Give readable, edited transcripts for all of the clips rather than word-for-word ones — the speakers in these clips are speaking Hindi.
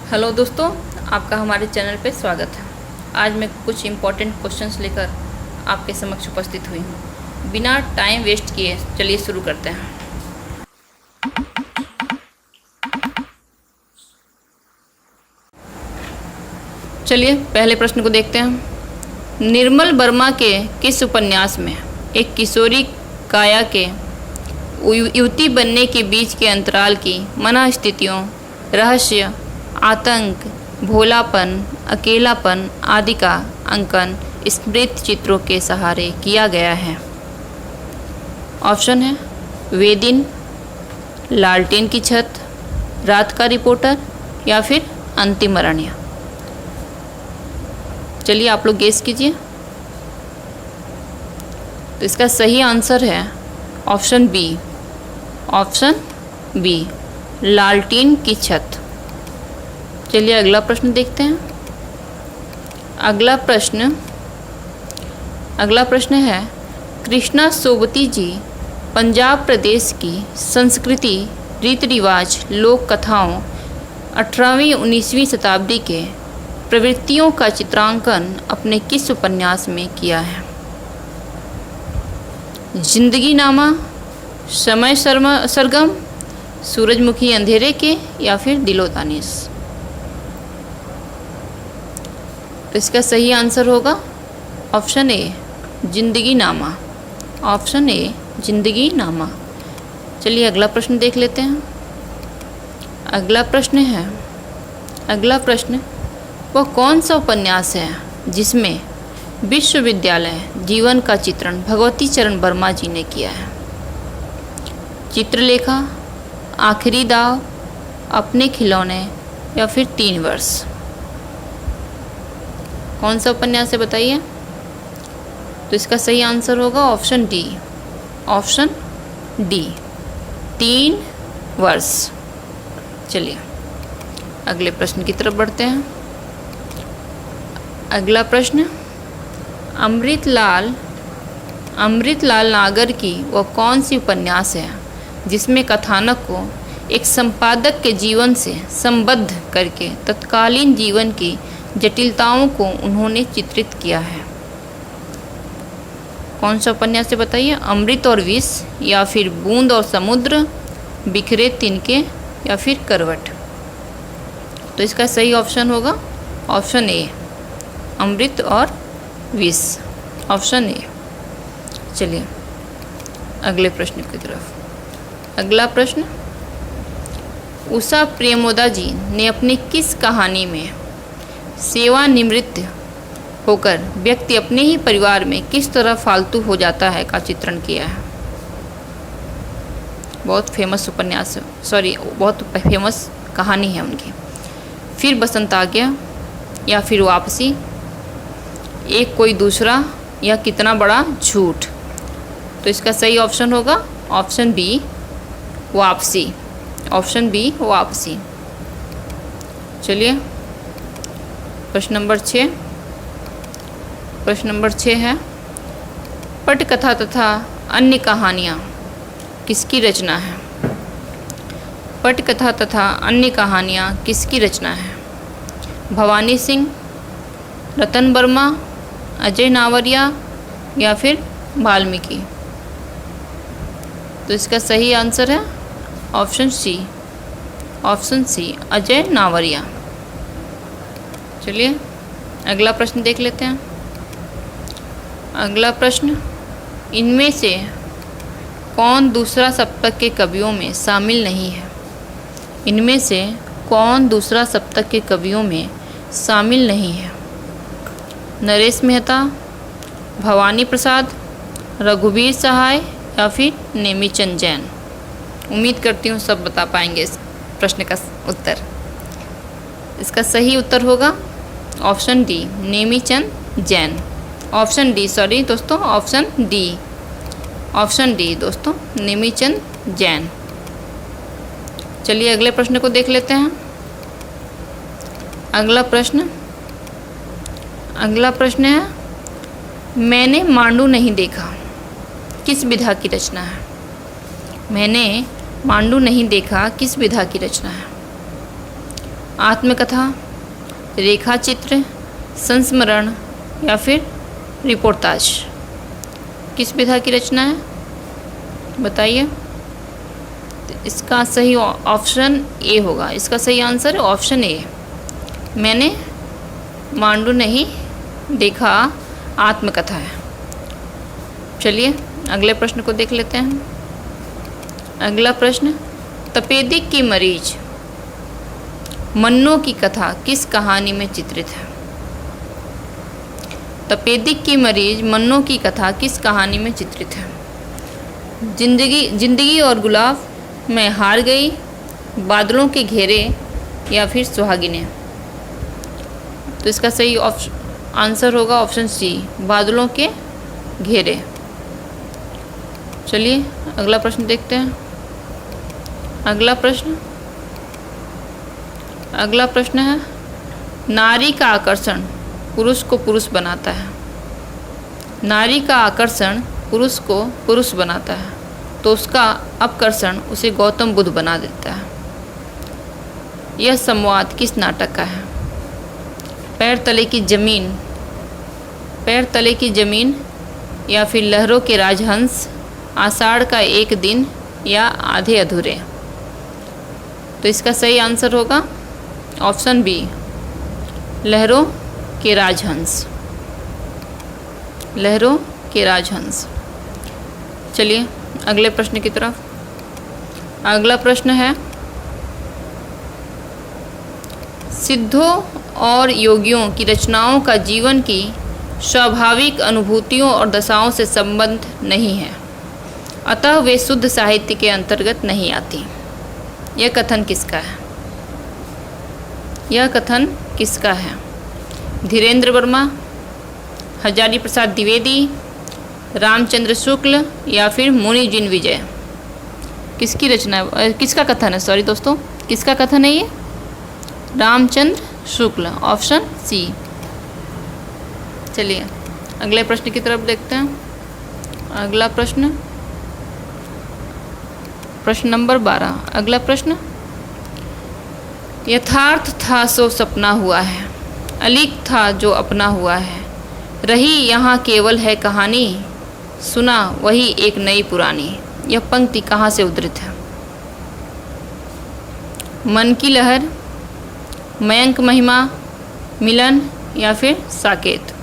हेलो दोस्तों, आपका हमारे चैनल पे स्वागत है। आज मैं कुछ इम्पोर्टेंट क्वेश्चंस लेकर आपके समक्ष उपस्थित हुई हूँ। बिना टाइम वेस्ट किए चलिए शुरू करते हैं। चलिए पहले प्रश्न को देखते हैं। निर्मल वर्मा के किस उपन्यास में एक किशोरी काया के युवती बनने के बीच के अंतराल की मनःस्थितियों, रहस्य, आतंक, भोलापन, अकेलापन आदि का अंकन स्मृति चित्रों के सहारे किया गया है? ऑप्शन है वे दिन, लालटेन की छत, रात का रिपोर्टर या फिर अंतिम अरण्य। चलिए आप लोग गेस कीजिए। तो इसका सही आंसर है ऑप्शन बी। ऑप्शन बी, लालटेन की छत। चलिए अगला प्रश्न देखते हैं। अगला प्रश्न है, कृष्णा सोबती जी पंजाब प्रदेश की संस्कृति, रीति रिवाज, लोक कथाओं 18वीं-19वीं शताब्दी के प्रवृत्तियों का चित्रांकन अपने किस उपन्यास में किया है? जिंदगी नामा, समय सरगम, सूरजमुखी अंधेरे के या फिर दिलो दानिश। तो इसका सही आंसर होगा ऑप्शन ए, जिंदगी नामा। ऑप्शन ए, जिंदगी नामा। चलिए अगला प्रश्न देख लेते हैं। अगला प्रश्न वह कौन सा उपन्यास है जिसमें विश्वविद्यालय जीवन का चित्रण भगवती चरण वर्मा जी ने किया है? चित्रलेखा, आखिरी दाव, अपने खिलौने या फिर 3 वर्ष। कौन सा उपन्यास है बताइए? तो इसका सही आंसर होगा ऑप्शन डी। ऑप्शन डी, 3 वर्ष। चलिए अगले प्रश्न की तरफ बढ़ते हैं। अगला प्रश्न, अमृतलाल नागर की वह कौन सी उपन्यास है जिसमें कथानक को एक संपादक के जीवन से संबद्ध करके तत्कालीन जीवन की जटिलताओं को उन्होंने चित्रित किया है? कौन सा उपन्यास है बताइए? अमृत और विष या फिर बूंद और समुद्र, बिखरे तिनके या फिर करवट। तो इसका सही ऑप्शन होगा ऑप्शन ए, अमृत और विष। Option A. चलिए अगले प्रश्न की तरफ। अगला प्रश्न, उषा प्रेमोदा जी ने अपनी किस कहानी में सेवानिवृत्त होकर व्यक्ति अपने ही परिवार में किस तरह फालतू हो जाता है का चित्रण किया है? बहुत फेमस उपन्यास है, बहुत फेमस कहानी है उनकी। फिर बसंत आ गया या फिर वापसी, एक कोई दूसरा या कितना बड़ा झूठ। तो इसका सही ऑप्शन होगा ऑप्शन बी, वापसी। ऑप्शन बी, वापसी। चलिए प्रश्न नंबर 6 है, पटकथा तथा अन्य कहानियाँ किसकी रचना है? पटकथा तथा अन्य कहानियाँ किसकी रचना है? भवानी सिंह, रतन वर्मा, अजय नावरिया या फिर वाल्मीकि। तो इसका सही आंसर है option C. Option C, Ajay Navariya. चलिए अगला प्रश्न देख लेते हैं। अगला प्रश्न, इनमें से कौन दूसरा सप्तक के कवियों में शामिल नहीं है? इनमें से कौन दूसरा सप्तक के कवियों में शामिल नहीं है? नरेश मेहता, भवानी प्रसाद, रघुवीर सहाय या फिर नेमीचंद जैन। उम्मीद करती हूँ सब बता पाएंगे इस प्रश्न का उत्तर। इसका सही उत्तर होगा option D, Nemichand Jain. Option D, sorry दोस्तों, ऑप्शन डी। ऑप्शन डी दोस्तों, नेमीचंद जैन। चलिए अगले प्रश्न को देख लेते हैं। अगला प्रश्न है, मैंने मांडू नहीं देखा किस विधा की रचना है? मैंने मांडू नहीं देखा किस विधा की रचना है? आत्मकथा, रेखा चित्र, संस्मरण या फिर रिपोर्टाज। किस विधा की रचना है बताइए। तो इसका सही ऑप्शन ए होगा। इसका सही आंसर है ऑप्शन ए। मैंने मांडू नहीं देखा आत्मकथा है। चलिए अगले प्रश्न को देख लेते हैं। अगला प्रश्न, तपेदिक की मरीज मन्नो की कथा किस कहानी में चित्रित है? तपेदिक की मरीज मन्नो की कथा किस कहानी में चित्रित है? जिंदगी और गुलाब, मैं हार गई, बादलों के घेरे या फिर सुहागिनें। तो इसका सही आंसर होगा ऑप्शन सी, बादलों के घेरे। चलिए अगला प्रश्न देखते हैं। अगला प्रश्न है, नारी का आकर्षण पुरुष को पुरुष बनाता है। नारी का आकर्षण पुरुष को पुरुष बनाता है, तो उसका अपकर्षण उसे गौतम बुद्ध बना देता है। यह संवाद किस नाटक का है? पैर तले की जमीन या फिर लहरों के राजहंस, आषाढ़ का एक दिन या आधे अधूरे। तो इसका सही आंसर होगा ऑप्शन बी, लहरों के राजहंस। लहरों के राजहंस। चलिए अगले प्रश्न की तरफ। अगला प्रश्न है, सिद्धों और योगियों की रचनाओं का जीवन की स्वाभाविक अनुभूतियों और दशाओं से संबंध नहीं है, अतः वे शुद्ध साहित्य के अंतर्गत नहीं आती। यह कथन किसका है? यह कथन किसका है? धीरेन्द्र वर्मा, हजारी प्रसाद द्विवेदी, रामचंद्र शुक्ल या फिर मुनि जिन विजय। किसकी रचना है? किसका कथन है? सॉरी दोस्तों, किसका कथन है ये? Ramchandra Shukla, option C. चलिए अगले प्रश्न की तरफ देखते हैं। अगला प्रश्न नंबर 12। अगला प्रश्न, यथार्थ था सो सपना हुआ है, अलिख था जो अपना हुआ है, रही यहाँ केवल है कहानी, सुना वही एक नई पुरानी। यह पंक्ति कहाँ से उद्धृत है? मन की लहर, मयंक महिमा, मिलन या फिर साकेत।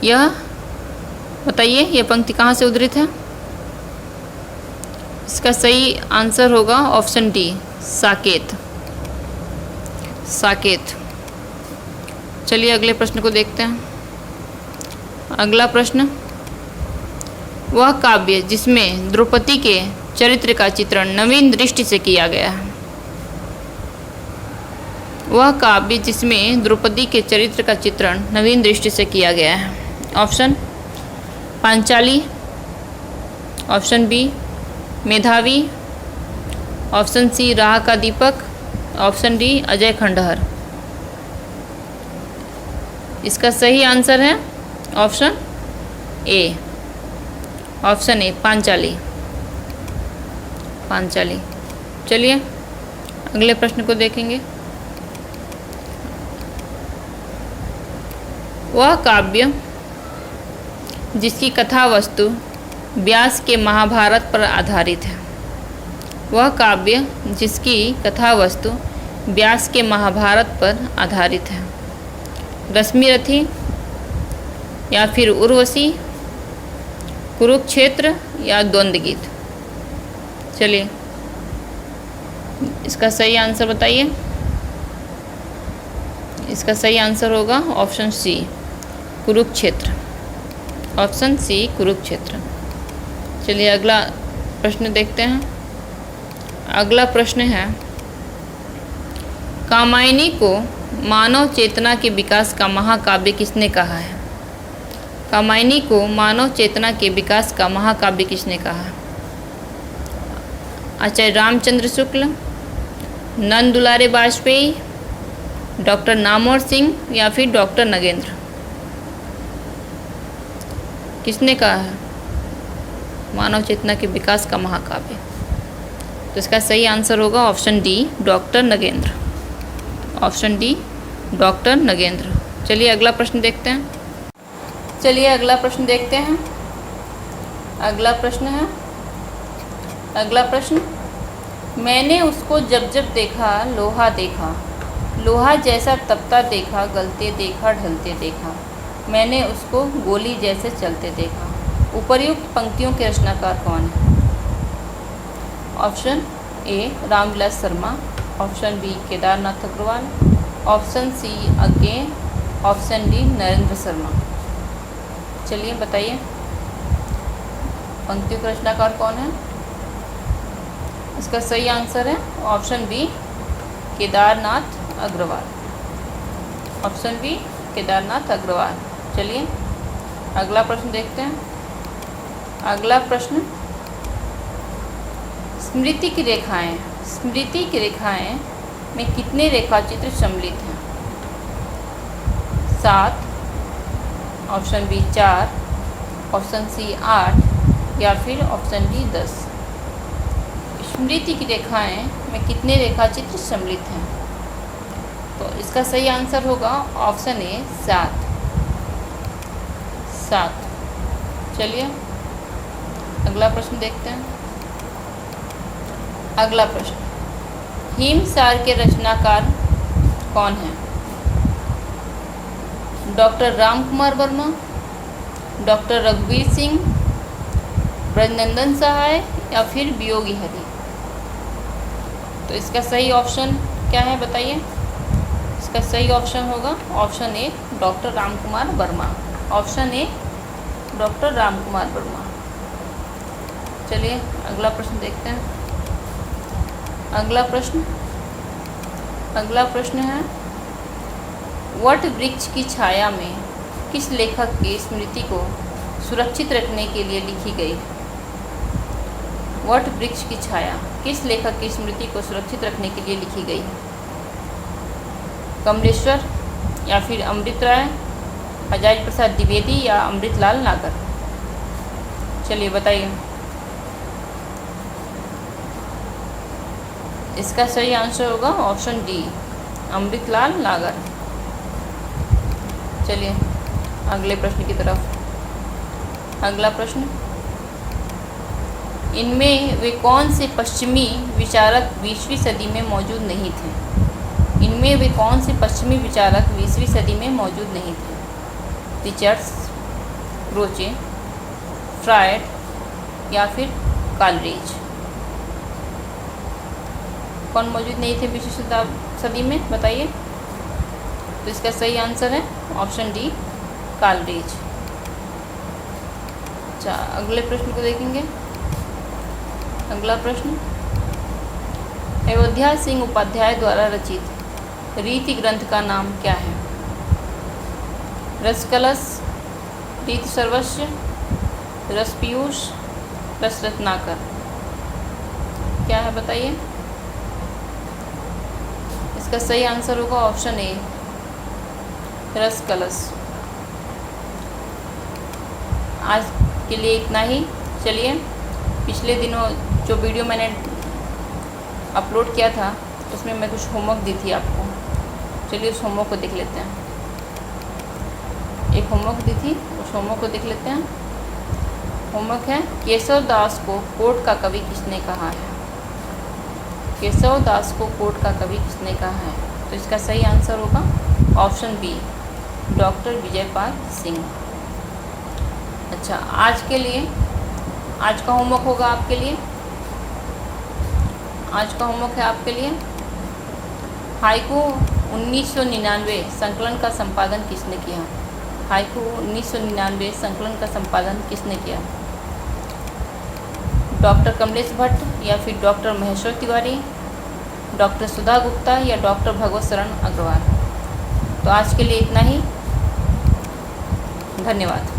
यह बताइए, यह पंक्ति कहाँ से उद्धृत है? इसका सही आंसर होगा ऑप्शन डी, साकेत। साकेत। चलिए अगले प्रश्न को देखते हैं। अगला प्रश्न, वह काव्य जिसमें द्रौपदी के चरित्र का चित्रण नवीन दृष्टि से किया गया है। वह काव्य जिसमें द्रौपदी के चरित्र का चित्रण नवीन दृष्टि से किया गया है। ऑप्शन पांचाली, ऑप्शन बी मेधावी, ऑप्शन सी राह का दीपक, ऑप्शन डी अजय खंडहर। इसका सही आंसर है option A, option A Panchali. Panchali. चलिए अगले प्रश्न को देखेंगे। वह काव्य जिसकी कथा वस्तु व्यास के महाभारत पर आधारित है। वह काव्य जिसकी कथा वस्तु व्यास के महाभारत पर आधारित है। रश्मिरथी या फिर उर्वशी, कुरुक्षेत्र या द्वंद्व गीत। चलिए इसका सही आंसर बताइए। इसका सही आंसर होगा option C, Kurukshetra. Option C Kurukshetra. चलिए अगला प्रश्न देखते हैं। अगला प्रश्न है, कामायनी को मानव चेतना के विकास का महाकाव्य किसने कहा है? कामायनी को मानव चेतना के विकास का महाकाव्य किसने कहा है? आचार्य रामचंद्र शुक्ल, नंद दुलारे वाजपेयी, डॉक्टर नामवर सिंह या फिर डॉक्टर नगेंद्र। किसने कहा है मानव चेतना के विकास का महाकाव्य? तो इसका सही आंसर होगा option D, doctor Nagendra. Option D, doctor Nagendra. चलिए अगला प्रश्न देखते हैं। अगला प्रश्न, मैंने उसको जब जब देखा लोहा देखा, लोहा जैसा तपता देखा, गलते देखा, ढलते देखा, मैंने उसको गोली जैसे चलते देखा। उपर्युक्त पंक्तियों के रचनाकार कौन है? Option A Ramvilas Sharma, option B Kedarnath Agrawal, option C Agyeya, option D Narendra Sharma. चलिए बताइए पंक्तियों का रचनाकार कौन है? इसका सही आंसर है option B Kedarnath Agrawal. Option B Kedarnath Agrawal. चलिए अगला प्रश्न देखते हैं। अगला प्रश्न, स्मृति की रेखाएं में कितने रेखाचित्र सम्मिलित हैं? 7, ऑप्शन बी 4, ऑप्शन सी 8 या फिर ऑप्शन डी 10। स्मृति की रेखाएं में कितने रेखाचित्र सम्मिलित हैं? तो इसका सही आंसर होगा ऑप्शन ए 7। चलिए अगला प्रश्न देखते हैं। अगला प्रश्न, हिमसार के रचनाकार कौन हैं? डॉक्टर रामकुमार वर्मा, डॉक्टर रघुवीर सिंह, ब्रजनंदन सहाय या फिर वियोगी हरि। तो इसका सही ऑप्शन क्या है बताइए? इसका सही ऑप्शन होगा option A doctor Ramkumar Verma. Option A doctor Ramkumar Verma. चलिए अगला प्रश्न देखते हैं। अगला प्रश्न है, वट वृक्ष की छाया में किस लेखक की स्मृति को सुरक्षित रखने के लिए लिखी गई? वट वृक्ष की छाया किस लेखक की स्मृति को सुरक्षित रखने के लिए लिखी गई? कमलेश्वर या फिर अमृत राय, हजारी प्रसाद द्विवेदी या अमृतलाल नागर। चलिए बताइए इसका सही आंसर होगा ऑप्शन डी अमृतलाल नागर। चलिए अगले प्रश्न की तरफ। अगला प्रश्न, इनमें वे कौन से पश्चिमी विचारक 20वीं सदी में मौजूद नहीं थे? इनमें वे कौन से पश्चिमी विचारक 20वीं सदी में मौजूद नहीं थे? रिचर्ड्स, रोचे, फ्रायड या फिर कालरेज। कौन मौजूद नहीं थे 20वीं सदी में बताइए? तो इसका सही आंसर है ऑप्शन डी कालरेज। अच्छा अगले प्रश्न को देखेंगे। अगला प्रश्न, अयोध्या सिंह उपाध्याय द्वारा रचित रीति ग्रंथ का नाम क्या है? रसकलश, रीति सर्वस्व, रसपीयूष, रसरत्नाकर। क्या है बताइए? इसका सही आंसर होगा ऑप्शन ए रसकलश। आज के लिए इतना ही। चलिए पिछले दिनों जो वीडियो मैंने अपलोड किया था उसमें मैं कुछ होमवर्क दी थी आपको। चलिए उस होमवर्क को देख लेते हैं। एक होमवर्क दी थी, उस होमवर्क को देख लेते हैं। होमवर्क है, केशव दास को कोर्ट का कवि किसने कहा है? केशव दास को कोर्ट का कवि किसने कहा है? तो इसका सही आंसर होगा option B doctor Vijaypal Singh. अच्छा आज के लिए आज का होमवर्क होगा आपके लिए। आज का होमवर्क है आपके लिए, हाइकू 1999 संकलन का संपादन किसने किया? हाइकू 1999 संकलन का संपादन किसने किया? डॉक्टर कमलेश भट्ट या फिर डॉक्टर महेश्वर तिवारी, डॉक्टर सुधा गुप्ता या डॉक्टर भगवत शरण अग्रवाल। तो आज के लिए इतना ही। धन्यवाद।